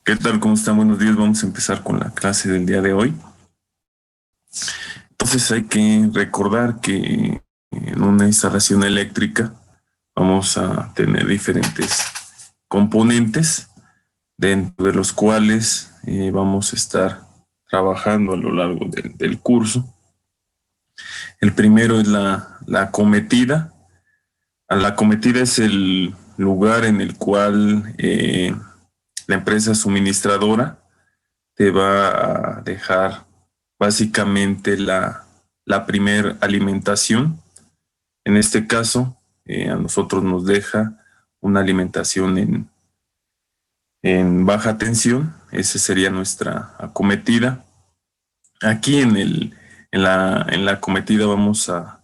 ¿Qué tal? ¿Cómo están? Buenos días. Vamos a empezar con la clase del día de hoy. Entonces hay que recordar que en una instalación eléctrica vamos a tener diferentes componentes dentro de los cuales vamos a estar trabajando a lo largo del curso. El primero es la cometida. La cometida es el lugar en el cual la empresa suministradora te va a dejar básicamente la primer alimentación. En este caso, a nosotros nos deja una alimentación en baja tensión. Esa sería nuestra acometida. Aquí en la acometida vamos a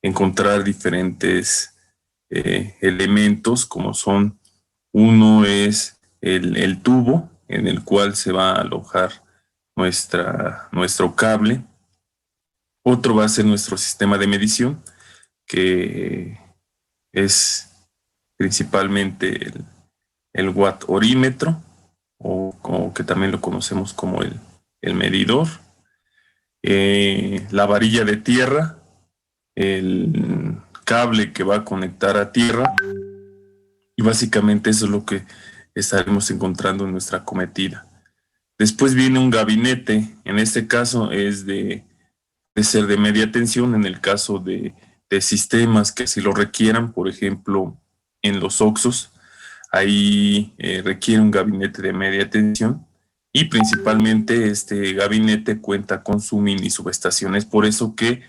encontrar diferentes elementos, como son, uno es el tubo en el cual se va a alojar nuestro cable. Otro va a ser nuestro sistema de medición, que es principalmente el watt orímetro, o que también lo conocemos como el medidor. La varilla de tierra, el cable que va a conectar a tierra, y básicamente eso es lo que estaremos encontrando en nuestra acometida. Después viene un gabinete. En este caso es de ser de media tensión, en el caso de sistemas que así lo requieran. Por ejemplo, en los OXXOs, ahí requiere un gabinete de media tensión, y principalmente este gabinete cuenta con su mini subestación. Es por eso que,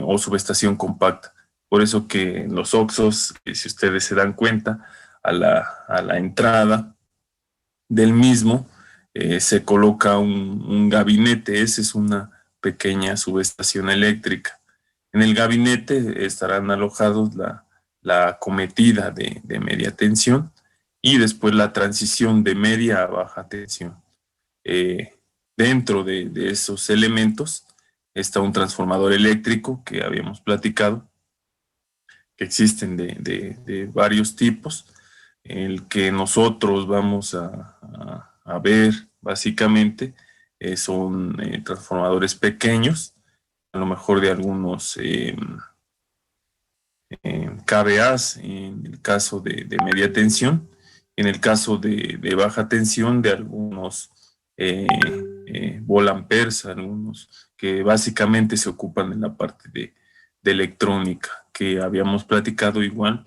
o subestación compacta, por eso que en los OXXOs, si ustedes se dan cuenta, a la entrada del mismo se coloca un gabinete. Esa es una pequeña subestación eléctrica. En el gabinete estarán alojados la acometida de media tensión y después la transición de media a baja tensión. Dentro de esos elementos está un transformador eléctrico que habíamos platicado, que existen de varios tipos. El que nosotros vamos a ver básicamente son transformadores pequeños, a lo mejor de algunos kVA en el caso de media tensión, en el caso de baja tensión de algunos volamperes, algunos que básicamente se ocupan en la parte de electrónica, que habíamos platicado igual,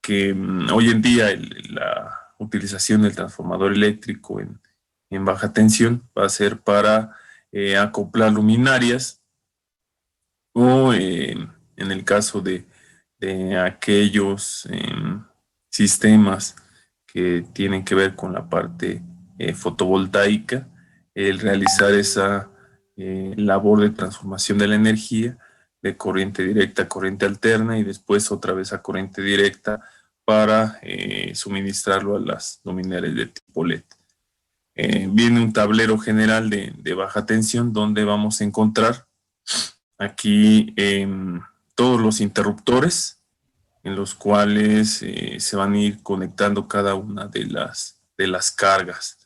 que hoy en día la utilización del transformador eléctrico en baja tensión va a ser para acoplar luminarias, o en el caso de aquellos sistemas que tienen que ver con la parte fotovoltaica, el realizar esa labor de transformación de la energía de corriente directa a corriente alterna y después otra vez a corriente directa para suministrarlo a las luminarias de tipo LED. Viene un tablero general de baja tensión donde vamos a encontrar aquí todos los interruptores en los cuales se van a ir conectando cada una de las cargas.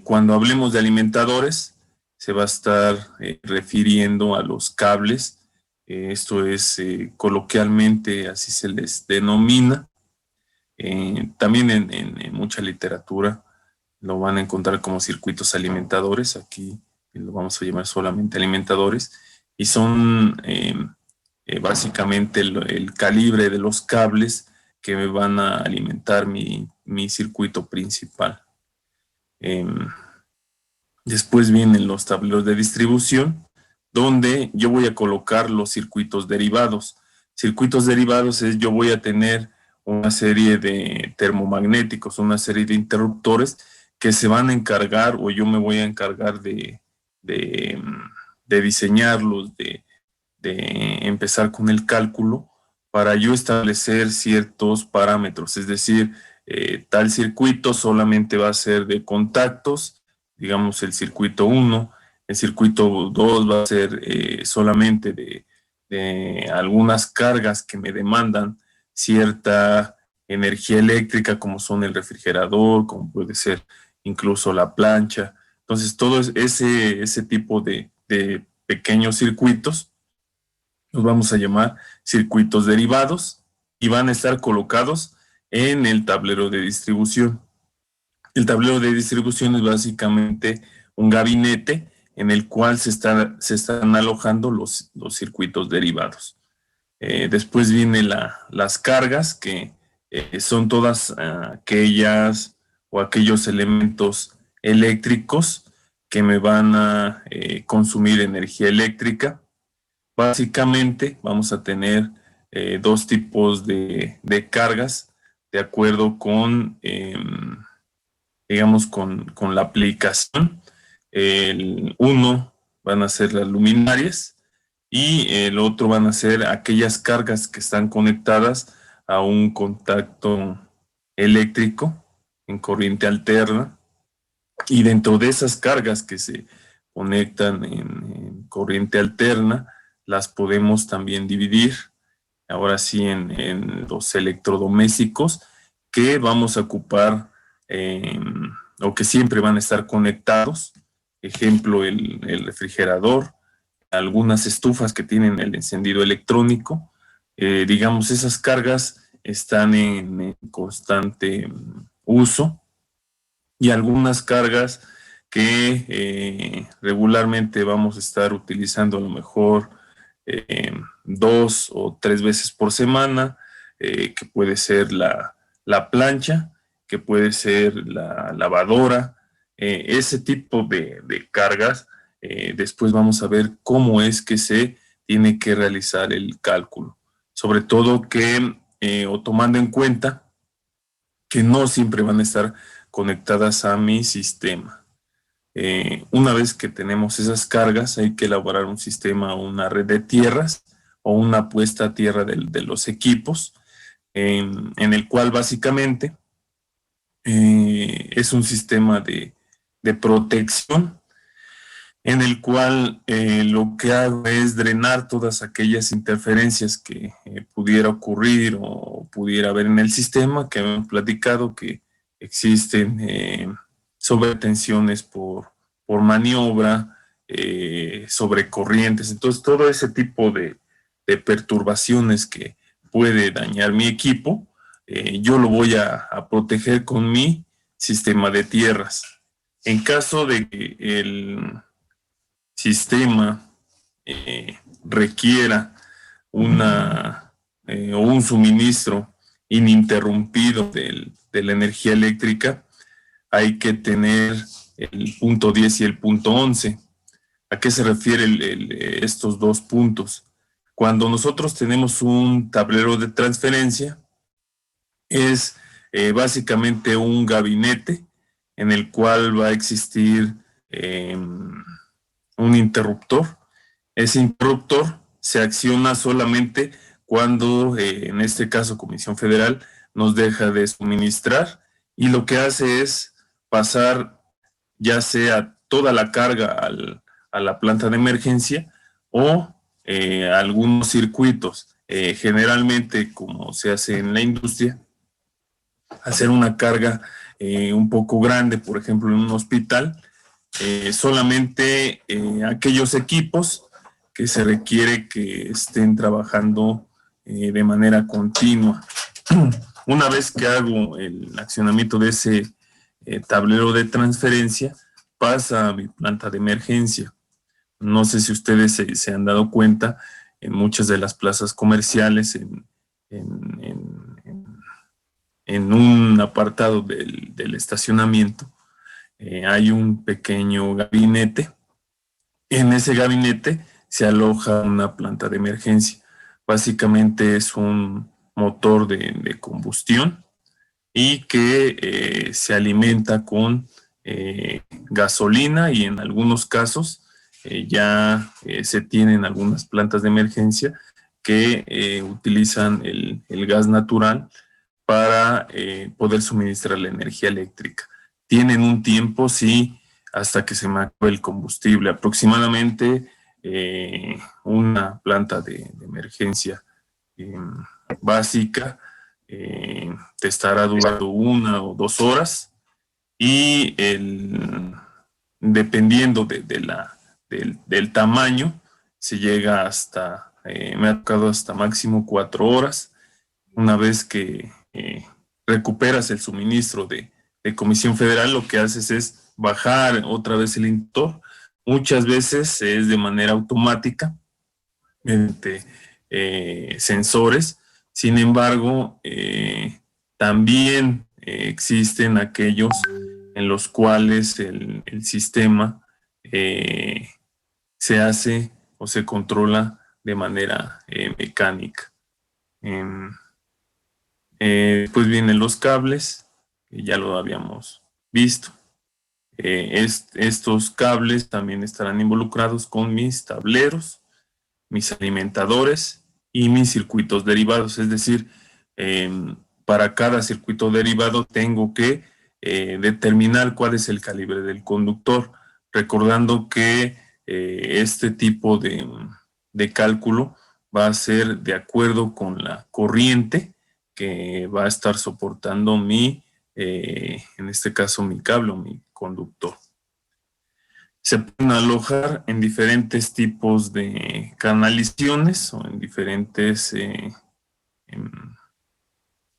Cuando hablemos de alimentadores, se va a estar refiriendo a los cables. Esto es coloquialmente así se les denomina. También en mucha literatura lo van a encontrar como circuitos alimentadores. Aquí lo vamos a llamar solamente alimentadores, y son básicamente el calibre de los cables que me van a alimentar mi circuito principal. Después vienen los tableros de distribución, donde yo voy a colocar los circuitos derivados. Circuitos derivados es, yo voy a tener una serie de termomagnéticos, una serie de interruptores que se van a encargar, o yo me voy a encargar de diseñarlos, de empezar con el cálculo para yo establecer ciertos parámetros. Es decir, tal circuito solamente va a ser de contactos, digamos el circuito 1, el circuito 2 va a ser solamente de algunas cargas que me demandan cierta energía eléctrica, como son el refrigerador, como puede ser incluso la plancha. Entonces, todo ese tipo de pequeños circuitos los vamos a llamar circuitos derivados y van a estar colocados en el tablero de distribución. El tablero de distribución es básicamente un gabinete en el cual se están alojando los circuitos derivados. Después vienen las cargas, que son todas aquellas o aquellos elementos eléctricos que me van a consumir energía eléctrica. Básicamente vamos a tener dos tipos de cargas de acuerdo con, digamos, con la aplicación. Uno van a ser las luminarias y el otro van a ser aquellas cargas que están conectadas a un contacto eléctrico en corriente alterna. Y dentro de esas cargas que se conectan en corriente alterna, las podemos también dividir, ahora sí, en los electrodomésticos que vamos a ocupar o que siempre van a estar conectados. Ejemplo, el refrigerador, algunas estufas que tienen el encendido electrónico. Digamos, esas cargas están en constante uso, y algunas cargas que regularmente vamos a estar utilizando a lo mejor 2 o 3 veces por semana, que puede ser la plancha, que puede ser la lavadora, ese tipo de cargas. Después vamos a ver cómo es que se tiene que realizar el cálculo. Sobre todo que, o tomando en cuenta, que no siempre van a estar conectadas a mi sistema. Una vez que tenemos esas cargas, hay que elaborar un sistema, una red de tierras o una puesta a tierra de los equipos, en el cual básicamente es un sistema de protección, en el cual lo que hago es drenar todas aquellas interferencias que pudiera ocurrir o pudiera haber en el sistema, que hemos platicado que existen sobretensiones por maniobra, sobrecorrientes. Entonces, todo ese tipo de perturbaciones que puede dañar mi equipo, yo lo voy a proteger con mi sistema de tierras. En caso de que el sistema requiera o un suministro ininterrumpido de la energía eléctrica, hay que tener el punto 10 y el punto 11. ¿A qué se refieren estos dos puntos? Cuando nosotros tenemos un tablero de transferencia, es básicamente un gabinete en el cual va a existir un interruptor. Ese interruptor se acciona solamente cuando, en este caso, Comisión Federal nos deja de suministrar, y lo que hace es pasar ya sea toda la carga a la planta de emergencia o algunos circuitos. Generalmente, como se hace en la industria, hacer una carga un poco grande, por ejemplo, en un hospital, solamente aquellos equipos que se requiere que estén trabajando de manera continua. Una vez que hago el accionamiento de ese tablero de transferencia, pasa a mi planta de emergencia. No sé si ustedes se han dado cuenta, en muchas de las plazas comerciales, en un apartado del estacionamiento, hay un pequeño gabinete. En ese gabinete se aloja una planta de emergencia. Básicamente es un motor de combustión y que se alimenta con gasolina, y en algunos casos ya se tienen algunas plantas de emergencia que utilizan el gas natural para poder suministrar la energía eléctrica. Tienen un tiempo, sí, hasta que se me acabe el combustible. Aproximadamente una planta de emergencia básica te estará durando 1 o 2 horas, y dependiendo del tamaño, se llega hasta, me ha tocado hasta máximo 4 horas. Una vez que recuperas el suministro de Comisión Federal, lo que haces es bajar otra vez el inductor. Muchas veces es de manera automática, mediante sensores. Sin embargo, también existen aquellos en los cuales el sistema se hace o se controla de manera mecánica. Pues vienen los cables, que ya lo habíamos visto. Estos cables también estarán involucrados con mis tableros, mis alimentadores y mis circuitos derivados. Es decir, para cada circuito derivado tengo que determinar cuál es el calibre del conductor, recordando que este tipo de cálculo va a ser de acuerdo con la corriente que va a estar soportando en este caso mi cable o mi conductor. Se pueden alojar en diferentes tipos de canalizaciones o en diferentes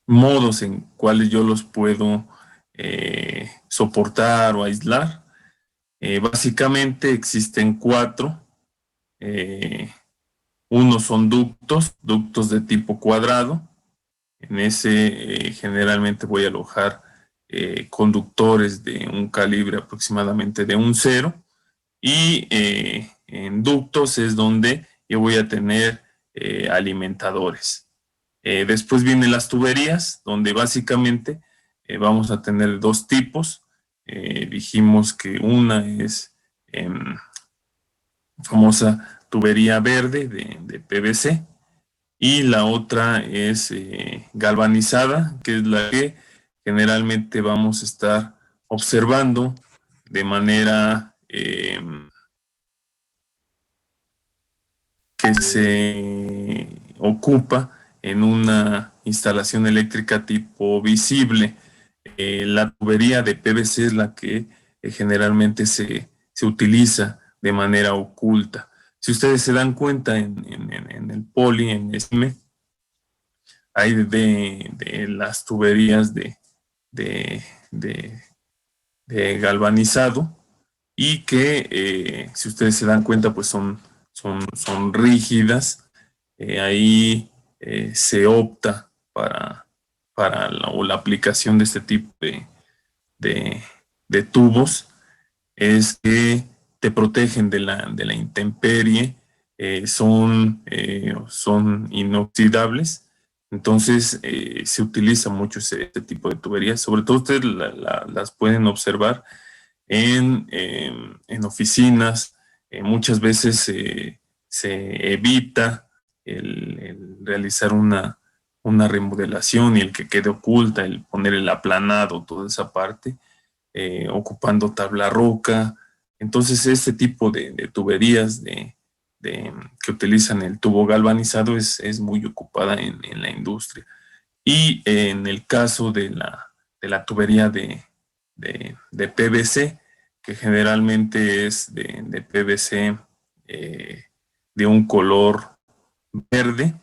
modos en cuales yo los puedo soportar o aislar. Básicamente existen 4. Unos son ductos de tipo cuadrado. En ese generalmente voy a alojar conductores de un calibre aproximadamente de 1,0. Y en ductos es donde yo voy a tener alimentadores. Después vienen las tuberías, donde básicamente vamos a tener 2 tipos. Dijimos que una es famosa tubería verde de PVC y la otra es galvanizada, que es la que generalmente vamos a estar observando de manera que se ocupa en una instalación eléctrica tipo visible. La tubería de PVC es la que generalmente se utiliza de manera oculta. Si ustedes se dan cuenta en el poli, en ESME, hay de las tuberías de, de, de galvanizado y que si ustedes se dan cuenta pues son rígidas. Ahí se opta para la aplicación de este tipo de, de tubos, es que te protegen de la intemperie, son inoxidables. Entonces se utiliza mucho este tipo de tuberías. Sobre todo ustedes las pueden observar en oficinas. Muchas veces se evita el realizar una remodelación y el que quede oculta, el poner el aplanado, toda esa parte, ocupando tabla roca. Entonces este tipo de tuberías que utilizan el tubo galvanizado es muy ocupada en la industria. Y en el caso de la tubería de PVC, que generalmente es de PVC de un color verde,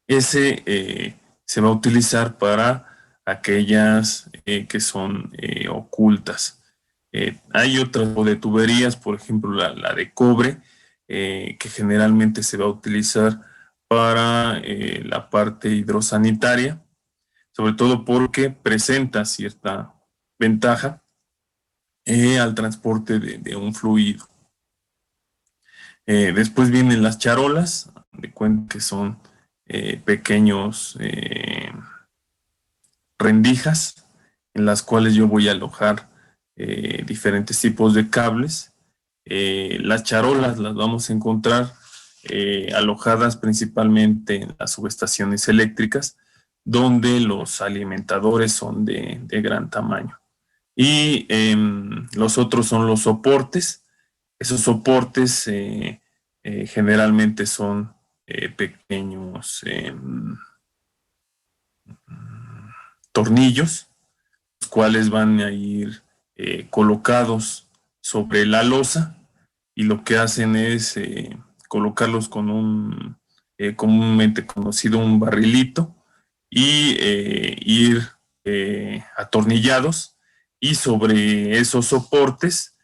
ese se va a utilizar para aquellas que son ocultas. Hay otro tipo de tuberías, por ejemplo la de cobre, que generalmente se va a utilizar para la parte hidrosanitaria, sobre todo porque presenta cierta ventaja al transporte de un fluido. Después vienen las charolas, de cuenta que son pequeños rendijas en las cuales yo voy a alojar diferentes tipos de cables. Las charolas las vamos a encontrar alojadas principalmente en las subestaciones eléctricas, donde los alimentadores son de gran tamaño. Y los otros son los soportes. Esos soportes generalmente son pequeños tornillos los cuales van a ir colocados sobre la losa, y lo que hacen es colocarlos con un comúnmente conocido un barrilito, y ir atornillados, y sobre esos soportes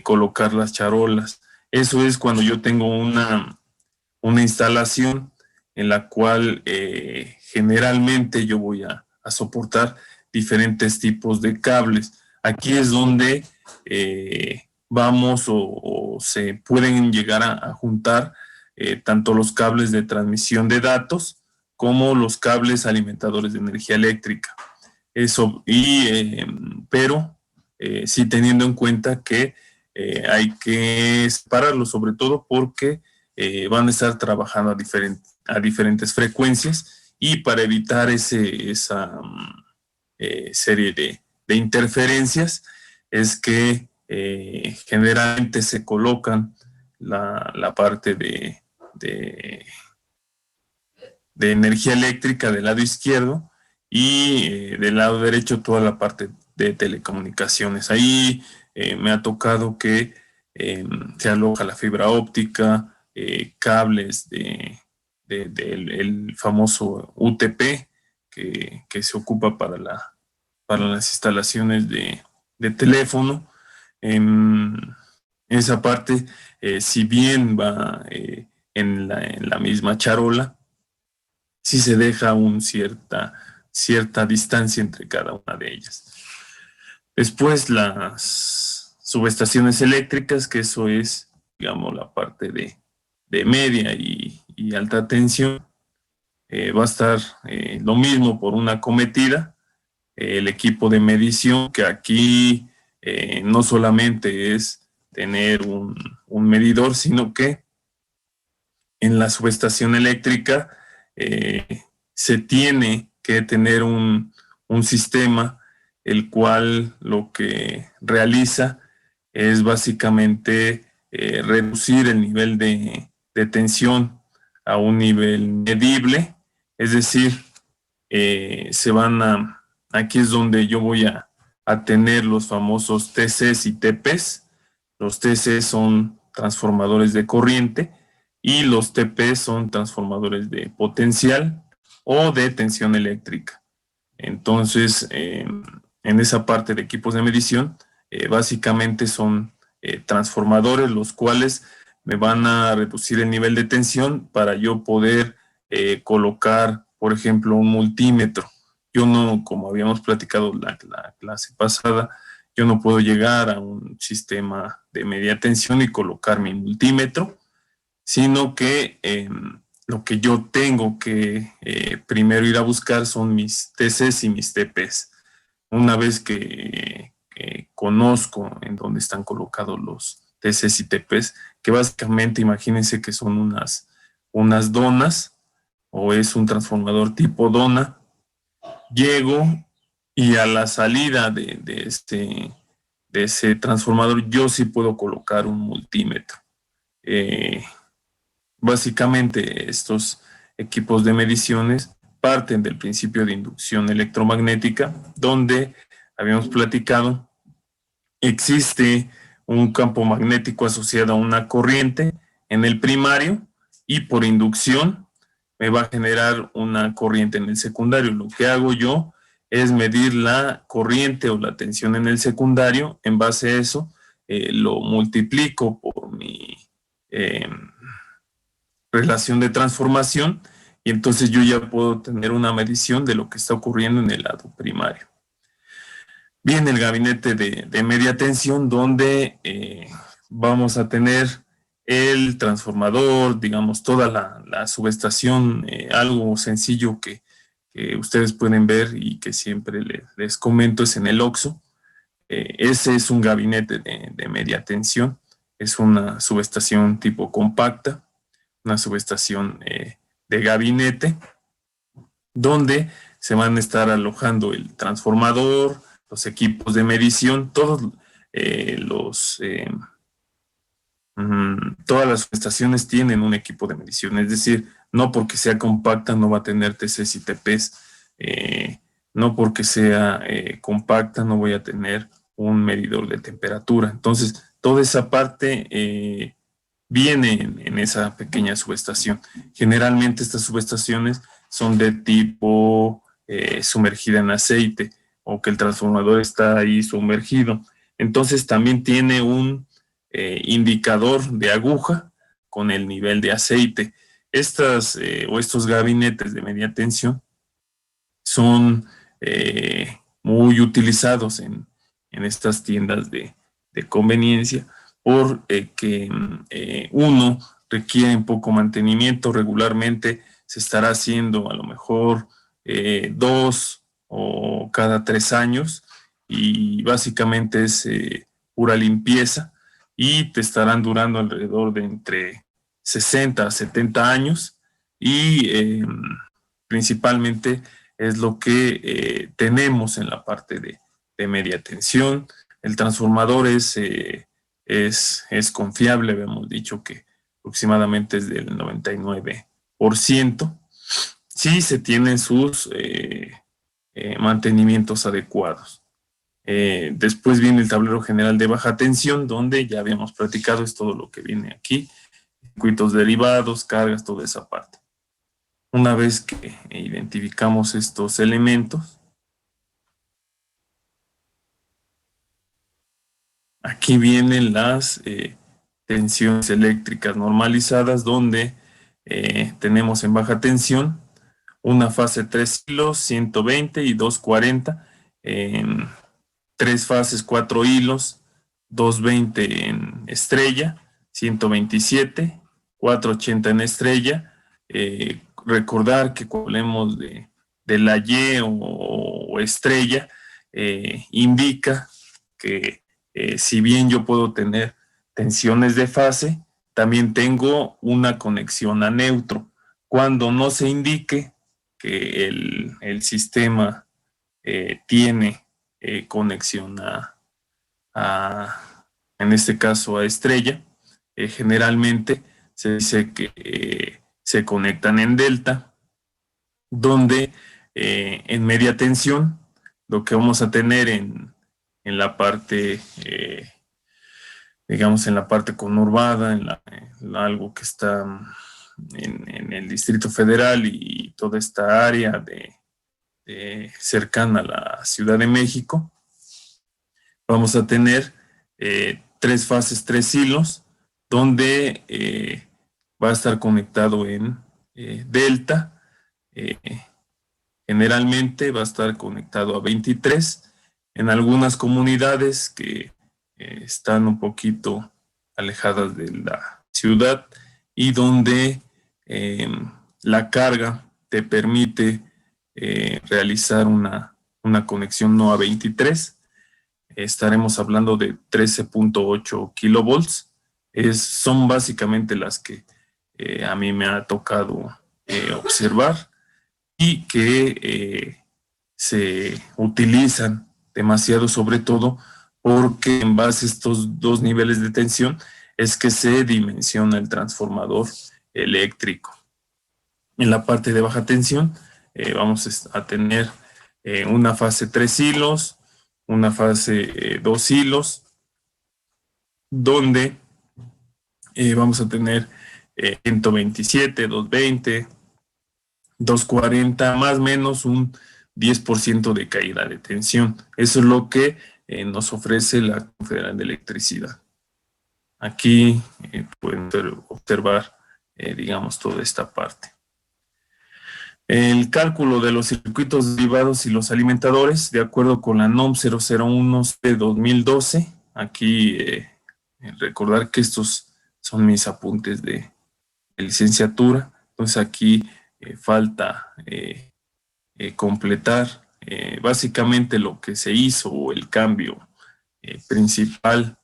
colocar las charolas. Eso es cuando yo tengo una instalación en la cual generalmente yo voy a soportar diferentes tipos de cables. Aquí es donde vamos o se pueden llegar a juntar tanto los cables de transmisión de datos como los cables alimentadores de energía eléctrica. Eso, pero sí teniendo en cuenta que hay que separarlos, sobre todo porque van a estar trabajando a diferentes frecuencias, y para evitar esa serie de interferencias es que generalmente se colocan la parte de energía eléctrica del lado izquierdo, y del lado derecho toda la parte de telecomunicaciones. Ahí me ha tocado que se aloja la fibra óptica, cables del famoso UTP que se ocupa para las instalaciones de teléfono. Esa parte, si bien va en la misma charola, sí se deja cierta distancia entre cada una de ellas. Después las subestaciones eléctricas, que eso es, digamos, la parte de media y alta tensión. Va a estar lo mismo por una cometida. El equipo de medición, que aquí no solamente es tener un medidor, sino que en la subestación eléctrica se tiene que tener un sistema el cual lo que realiza es básicamente reducir el nivel de tensión a un nivel medible, es decir, aquí es donde yo voy a tener los famosos TCs y TPs. Los TCs son transformadores de corriente y los TPs son transformadores de potencial o de tensión eléctrica. Entonces, en esa parte de equipos de medición, básicamente son transformadores los cuales me van a reducir el nivel de tensión para yo poder colocar, por ejemplo, un multímetro. Yo no, como habíamos platicado la clase pasada, yo no puedo llegar a un sistema de media tensión y colocar mi multímetro, sino que lo que yo tengo que primero ir a buscar son mis TCs y mis TPs. Una vez que conozco en dónde están colocados los TCs y TPs, que básicamente imagínense que son unas donas, o es un transformador tipo dona, llego y a la salida de ese transformador yo sí puedo colocar un multímetro. Básicamente estos equipos de mediciones parten del principio de inducción electromagnética, donde habíamos platicado, existe un campo magnético asociado a una corriente en el primario, y por inducción me va a generar una corriente en el secundario. Lo que hago yo es medir la corriente o la tensión en el secundario. En base a eso, lo multiplico por mi relación de transformación, y entonces yo ya puedo tener una medición de lo que está ocurriendo en el lado primario. Viene el gabinete de media tensión, donde vamos a tener el transformador, digamos, toda la subestación, algo sencillo que ustedes pueden ver y que siempre les comento es en el OXXO. Ese es un gabinete de media tensión, es una subestación tipo compacta, una subestación de gabinete, donde se van a estar alojando el transformador, los equipos de medición, todas las subestaciones tienen un equipo de medición, es decir, no porque sea compacta no va a tener TCs y TPs, no porque sea compacta no voy a tener un medidor de temperatura. Entonces, toda esa parte viene en esa pequeña subestación. Generalmente estas subestaciones son de tipo sumergida en aceite, o que el transformador está ahí sumergido. Entonces también tiene un indicador de aguja con el nivel de aceite. Estos gabinetes de media tensión son muy utilizados en estas tiendas de conveniencia porque uno requiere poco mantenimiento. Regularmente se estará haciendo a lo mejor 2 o cada 3 años, y básicamente es pura limpieza, y te estarán durando alrededor de entre 60 a 70 años, y principalmente es lo que tenemos en la parte de media tensión. El transformador es confiable, habíamos dicho que aproximadamente es del 99%, si se tienen sus mantenimientos adecuados. Después viene el tablero general de baja tensión, donde ya habíamos platicado, es todo lo que viene aquí, circuitos derivados, cargas, toda esa parte. Una vez que identificamos estos elementos, aquí vienen las tensiones eléctricas normalizadas, donde tenemos en baja tensión una fase 3 hilos, 120 y 240, en 3 fases, 4 hilos, 220 en estrella, 127, 480 en estrella. Recordar que cuando hablemos de la Y o estrella, indica que si bien yo puedo tener tensiones de fase, también tengo una conexión a neutro. Cuando no se indique que el sistema tiene conexión en este caso a estrella, generalmente se dice que se conectan en delta, donde en media tensión lo que vamos a tener en la parte, digamos, en la parte conurbada, en algo que está en el Distrito Federal y toda esta área cercana a la Ciudad de México, vamos a tener 3 fases, 3 hilos, donde va a estar conectado en delta. Generalmente va a estar conectado a 23. En algunas comunidades que están un poquito alejadas de la ciudad y donde la carga te permite realizar una conexión no a 23, estaremos hablando de 13.8 kilovolts. Son básicamente las que a mí me ha tocado observar, y que se utilizan demasiado, sobre todo porque en base a estos dos niveles de tensión es que se dimensiona el transformador eléctrico. En la parte de baja tensión vamos a tener una fase 3 hilos, una fase 2 hilos, donde vamos a tener 127, 220, 240, más o menos un 10% de caída de tensión. Eso es lo que nos ofrece la Confederación de Electricidad. Aquí pueden observar, digamos, toda esta parte. El cálculo de los circuitos derivados y los alimentadores, de acuerdo con la NOM 001 de 2012. Aquí recordar que estos son mis apuntes de licenciatura. Entonces aquí falta completar básicamente lo que se hizo, o el cambio principal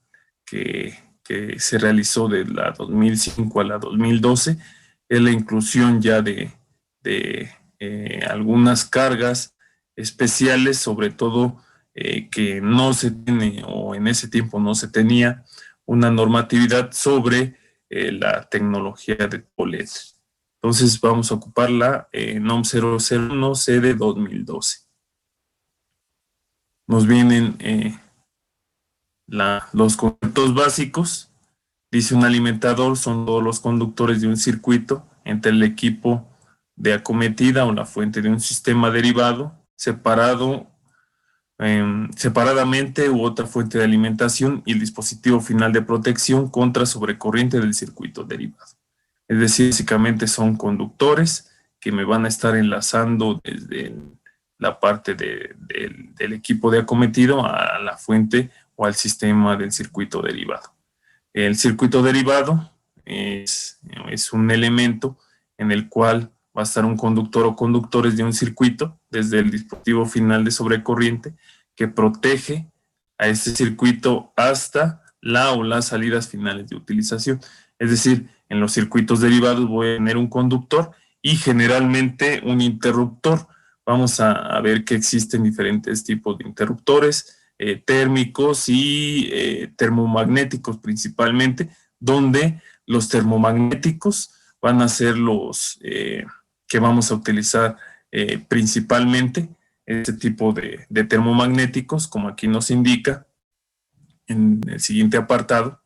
que se realizó de la 2005 a la 2012, es la inclusión ya de algunas cargas especiales, sobre todo que no se tiene, o en ese tiempo no se tenía una normatividad sobre la tecnología de OLED. Entonces vamos a ocupar la NOM 001 C de 2012. nos vienen los conceptos básicos. Dice: un alimentador son todos los conductores de un circuito entre el equipo de acometida o la fuente de un sistema derivado separadamente u otra fuente de alimentación y el dispositivo final de protección contra sobrecorriente del circuito derivado. Es decir, básicamente son conductores que me van a estar enlazando desde la parte del equipo de acometido a la fuente o al sistema del circuito derivado. El circuito derivado es un elemento en el cual va a estar un conductor o conductores de un circuito desde el dispositivo final de sobrecorriente que protege a este circuito hasta la o las salidas finales de utilización. Es decir, en los circuitos derivados voy a tener un conductor y generalmente un interruptor. Vamos a ver que existen diferentes tipos de interruptores, térmicos y termomagnéticos principalmente, donde los termomagnéticos van a ser los que vamos a utilizar principalmente. Este tipo de termomagnéticos, como aquí nos indica en el siguiente apartado,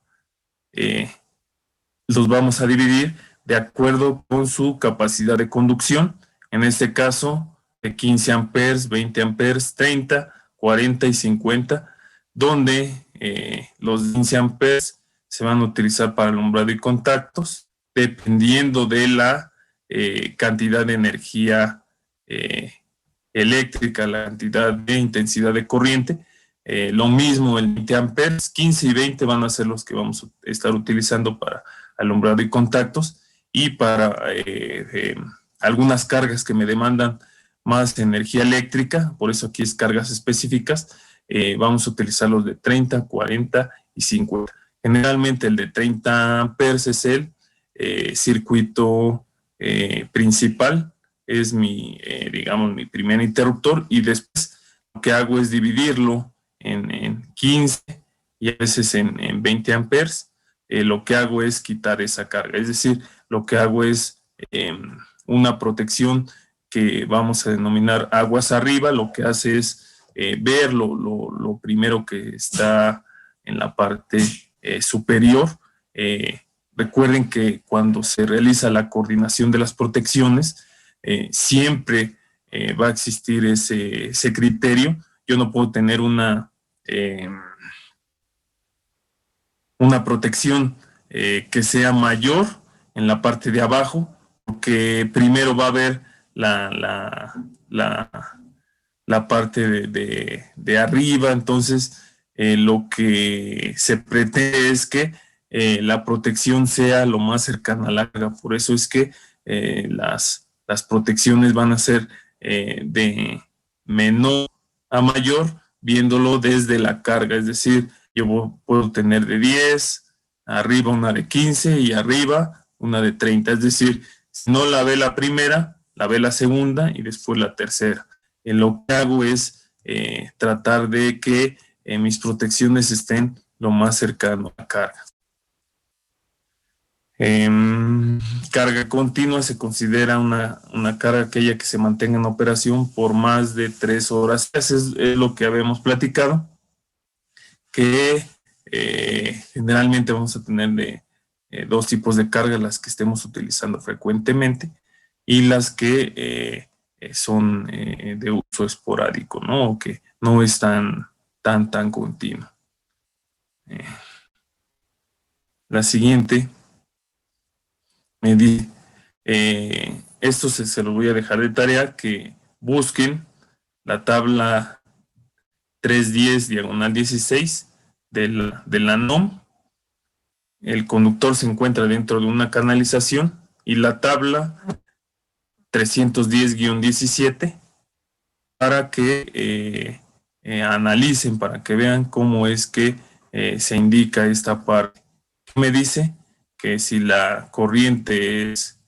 los vamos a dividir de acuerdo con su capacidad de conducción. En este caso, de 15 amperes, 20 amperes, 30, 40 y 50, donde los 15 amperes se van a utilizar para alumbrado y contactos, dependiendo de la cantidad de energía eléctrica, la cantidad de intensidad de corriente. Lo mismo el 20 amperes, 15 y 20 van a ser los que vamos a estar utilizando para alumbrado y contactos, y para algunas cargas que me demandan más energía eléctrica, por eso aquí es cargas específicas, vamos a utilizar los de 30, 40 y 50. Generalmente el de 30 amperes es el circuito principal, es digamos, mi primer interruptor, y después lo que hago es dividirlo en 15 y a veces en 20 amperes. Lo que hago es quitar esa carga, es decir, lo que hago es una protección que vamos a denominar aguas arriba. Lo que hace es ver lo primero que está en la parte superior. Recuerden que cuando se realiza la coordinación de las protecciones, siempre va a existir ese criterio. Yo no puedo tener una protección que sea mayor en la parte de abajo, porque primero va a haber la parte de arriba. Entonces lo que se pretende es que la protección sea lo más cercana a la carga. Por eso es que las protecciones van a ser de menor a mayor, viéndolo desde la carga. Es decir, yo puedo tener de 10, arriba una de 15 y arriba una de 30. Es decir, si no la ve la primera, la ve la segunda y después la tercera. Lo que hago es tratar de que mis protecciones estén lo más cercano a la carga. Carga continua se considera una carga aquella que se mantenga en operación por más de 3 horas. Eso es lo que habíamos platicado, que generalmente vamos a tener de dos tipos de carga: las que estemos utilizando frecuentemente y las que son de uso esporádico, ¿no? O que no es tan continuo. La siguiente me dice, esto se lo voy a dejar de tarea, que busquen la tabla 310/16 de la NOM. El conductor se encuentra dentro de una canalización, y la tabla 310-17 para que analicen, para que vean cómo es que se indica esta parte. Me dice que si la corriente es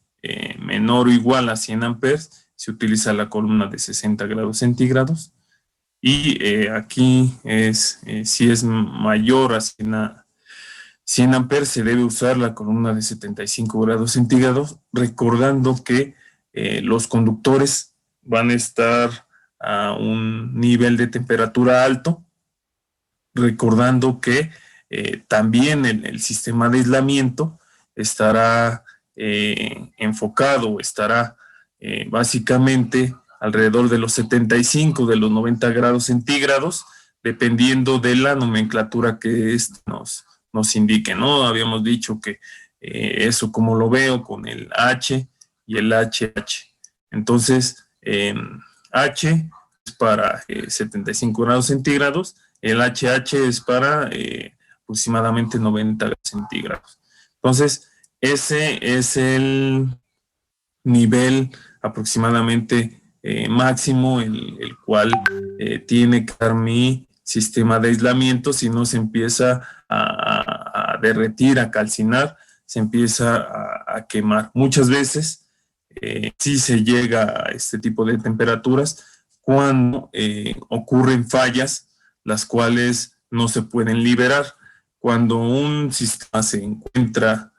menor o igual a 100 amperes, se utiliza la columna de 60 grados centígrados. Y aquí es, si es mayor a 100 amperes, se debe usar la columna de 75 grados centígrados, recordando que los conductores van a estar a un nivel de temperatura alto, recordando que también el sistema de aislamiento estará enfocado, estará básicamente alrededor de los 75, de los 90 grados centígrados, dependiendo de la nomenclatura que nos indique, ¿no? Habíamos dicho que eso como lo veo con el H y el HH. Entonces, H es para 75 grados centígrados, el HH es para aproximadamente 90 grados centígrados. Entonces, ese es el nivel aproximadamente máximo, el cual tiene que dar mi sistema de aislamiento. Si no, se empieza a derretir, a calcinar, se empieza a quemar. Muchas veces sí se llega a este tipo de temperaturas cuando ocurren fallas, las cuales no se pueden liberar. Cuando un sistema se encuentra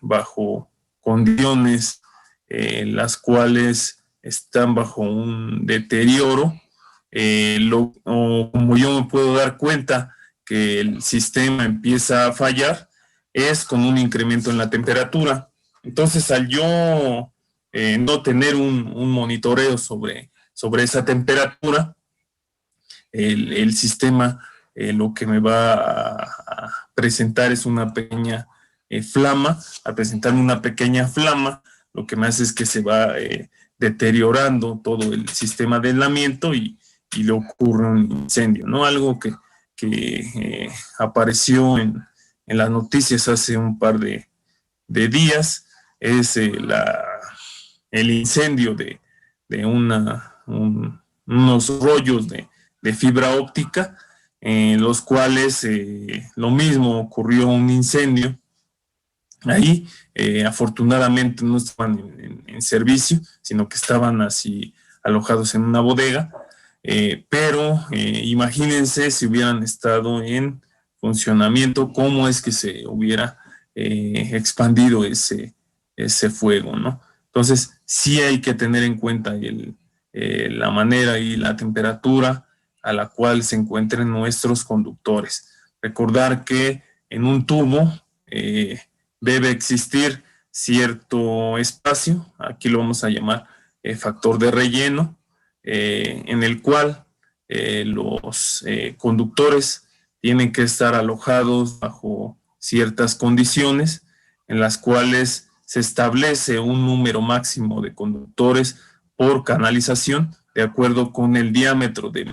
bajo condiciones las cuales están bajo un deterioro, o como yo me puedo dar cuenta que el sistema empieza a fallar, es con un incremento en la temperatura. Entonces, al yo no tener un monitoreo sobre esa temperatura, el sistema lo que me va a presentar es una pequeña flama. Al presentarme una pequeña flama, lo que me hace es que se va deteriorando todo el sistema de aislamiento y le ocurre un incendio, ¿no? Algo que apareció en las noticias hace un par de días es el incendio de unos rollos de fibra óptica, en los cuales lo mismo, ocurrió un incendio. Ahí, afortunadamente, no estaban en servicio, sino que estaban así alojados en una bodega, pero imagínense si hubieran estado en funcionamiento, cómo es que se hubiera expandido ese fuego, ¿no? Entonces, sí hay que tener en cuenta la manera y la temperatura a la cual se encuentren nuestros conductores. Recordar que en un tubo debe existir cierto espacio, aquí lo vamos a llamar factor de relleno, en el cual los conductores tienen que estar alojados bajo ciertas condiciones en las cuales se establece un número máximo de conductores por canalización de acuerdo con el diámetro de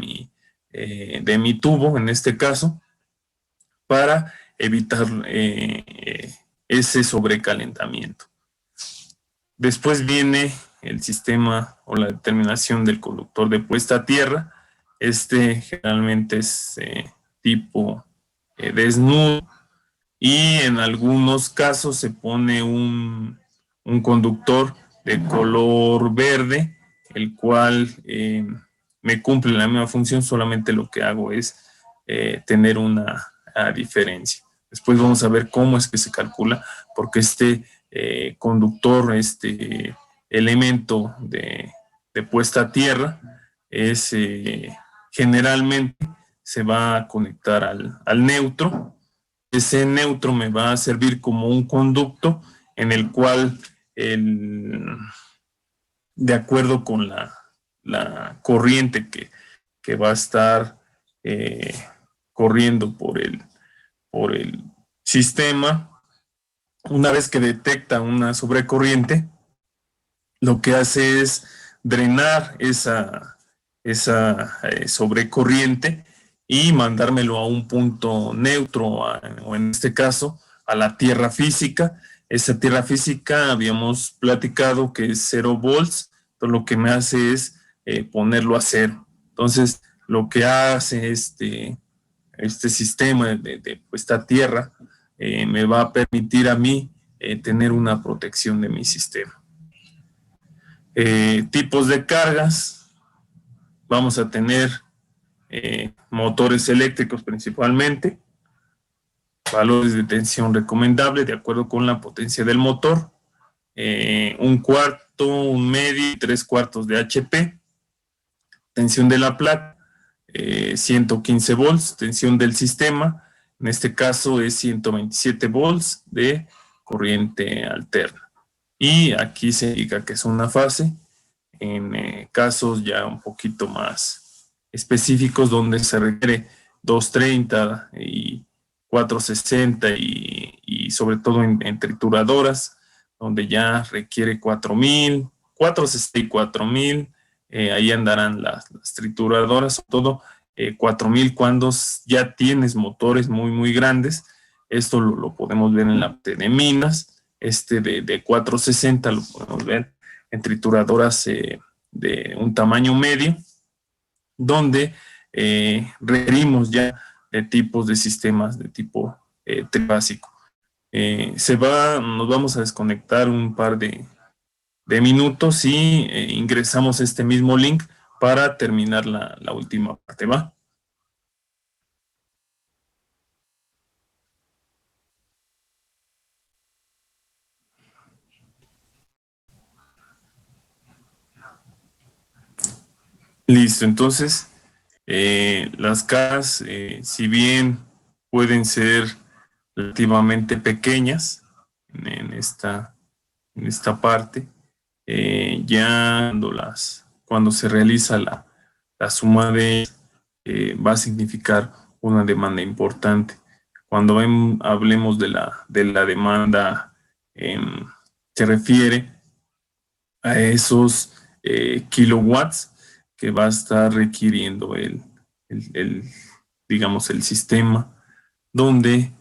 mi tubo, en este caso, para evitar ese sobrecalentamiento. Después viene el sistema o la determinación del conductor de puesta a tierra. Este generalmente es tipo desnudo, y en algunos casos se pone un conductor de color verde, el cual me cumple la misma función, solamente lo que hago es tener una diferencia. Después vamos a ver cómo es que se calcula, porque este conductor, este elemento de puesta a tierra, es generalmente se va a conectar al neutro. Ese neutro me va a servir como un conducto en el cual, de acuerdo con la corriente que va a estar corriendo por el sistema, una vez que detecta una sobrecorriente, lo que hace es drenar esa sobrecorriente y mandármelo a un punto neutro, o en este caso a la tierra física. Esa tierra física habíamos platicado que es 0 volts, entonces lo que me hace es ponerlo a 0. Entonces lo que hace este sistema de puesta a tierra me va a permitir a mí tener una protección de mi sistema. Tipos de cargas, vamos a tener motores eléctricos principalmente, valores de tensión recomendable de acuerdo con la potencia del motor, 1/4, 1/2 y 3/4 de HP. Tensión de la placa, 115 volts, tensión del sistema, en este caso es 127 volts de corriente alterna. Y aquí se indica que es una fase, en casos ya un poquito más específicos donde se requiere 230 y 460 y sobre todo en trituradoras, donde ya requiere 4000, 460 y 4000, ahí andarán las trituradoras, todo 4000 cuando ya tienes motores muy grandes. Esto lo podemos ver en la parte de minas, de 460 lo podemos ver en trituradoras de un tamaño medio, donde requerimos ya de tipos de sistemas de tipo trifásico. Nos vamos a desconectar un par de minutos y ingresamos este mismo link para terminar la última parte, ¿va? Listo, entonces las cajas, si bien pueden ser relativamente pequeñas en esta parte, ya cuando se realiza la suma de ellas, va a significar una demanda importante. Cuando hablemos de la demanda, se refiere a esos kilowatts que va a estar requiriendo digamos, el sistema, donde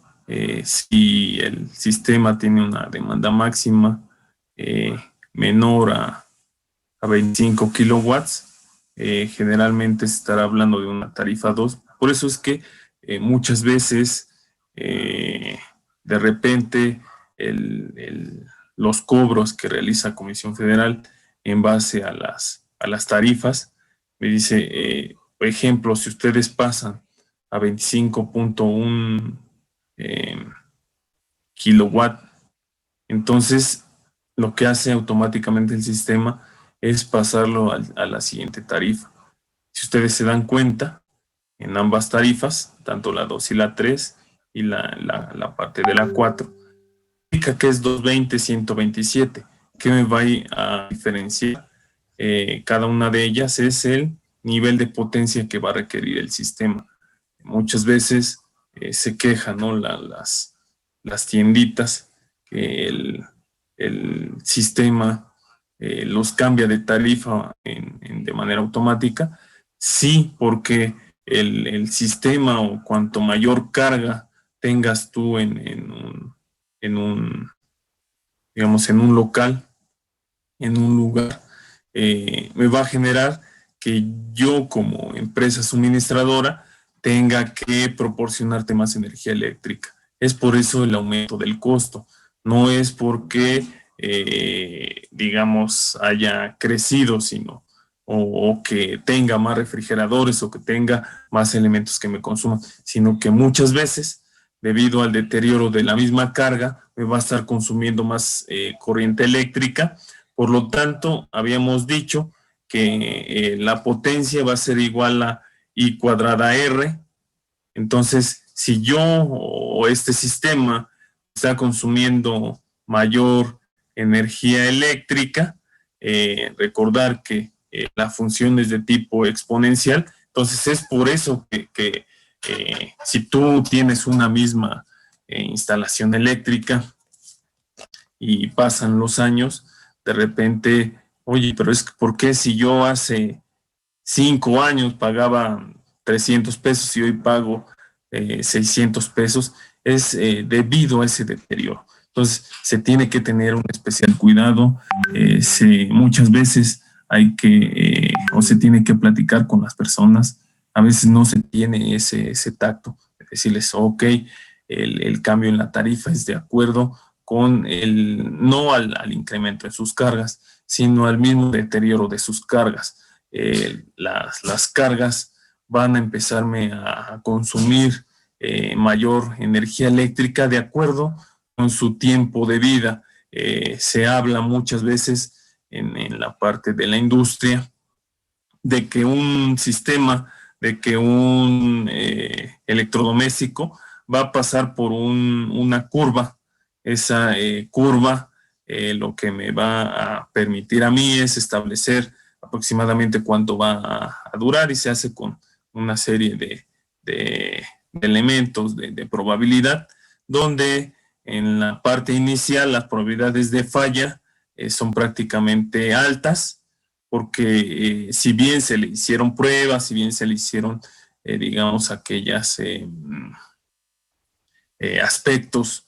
si el sistema tiene una demanda máxima menor a 25 kilowatts, generalmente se estará hablando de una tarifa 2. Por eso es que muchas veces, de repente, los cobros que realiza Comisión Federal en base a las tarifas, me dice, por ejemplo, si ustedes pasan a 25.1 kilowatt, entonces lo que hace automáticamente el sistema es pasarlo a la siguiente tarifa. Si ustedes se dan cuenta, en ambas tarifas, tanto la 2 y la 3 y la parte de la 4, indica que es 220, 127. ¿Qué me va a diferenciar? Cada una de ellas es el nivel de potencia que va a requerir el sistema. Muchas veces se quejan, ¿no? las tienditas, que el sistema los cambia de tarifa de manera automática. Sí, porque el sistema, o cuanto mayor carga tengas tú digamos, en un local, en un lugar, me va a generar que yo, como empresa suministradora, tenga que proporcionarte más energía eléctrica. Es por eso el aumento del costo. No es porque, digamos, haya crecido, sino o que tenga más refrigeradores o que tenga más elementos que me consuman, sino que muchas veces, debido al deterioro de la misma carga, me va a estar consumiendo más corriente eléctrica. Por lo tanto, habíamos dicho que la potencia va a ser igual a I cuadrada R. Entonces, si yo o este sistema está consumiendo mayor energía eléctrica, recordar que la función es de tipo exponencial. Entonces, es por eso que si tú tienes una misma instalación eléctrica y pasan los años, de repente, oye, pero es que ¿por qué si yo hace 5 años pagaba 300 pesos y hoy pago 600 pesos? Es debido a ese deterioro. Entonces, se tiene que tener un especial cuidado. Muchas veces hay o se tiene que platicar con las personas. A veces no se tiene ese tacto de decirles, ok, el cambio en la tarifa es de acuerdo con no al incremento en sus cargas, sino al mismo deterioro de sus cargas. Las cargas van a empezarme a consumir mayor energía eléctrica de acuerdo con su tiempo de vida. Se habla muchas veces en la parte de la industria de que un sistema, de que un electrodoméstico va a pasar por una curva. Esa curva lo que me va a permitir a mí es establecer aproximadamente cuánto va a durar, y se hace con una serie de elementos de probabilidad, donde en la parte inicial las probabilidades de falla son prácticamente altas, porque si bien se le hicieron pruebas, si bien se le hicieron, digamos, aquellas aspectos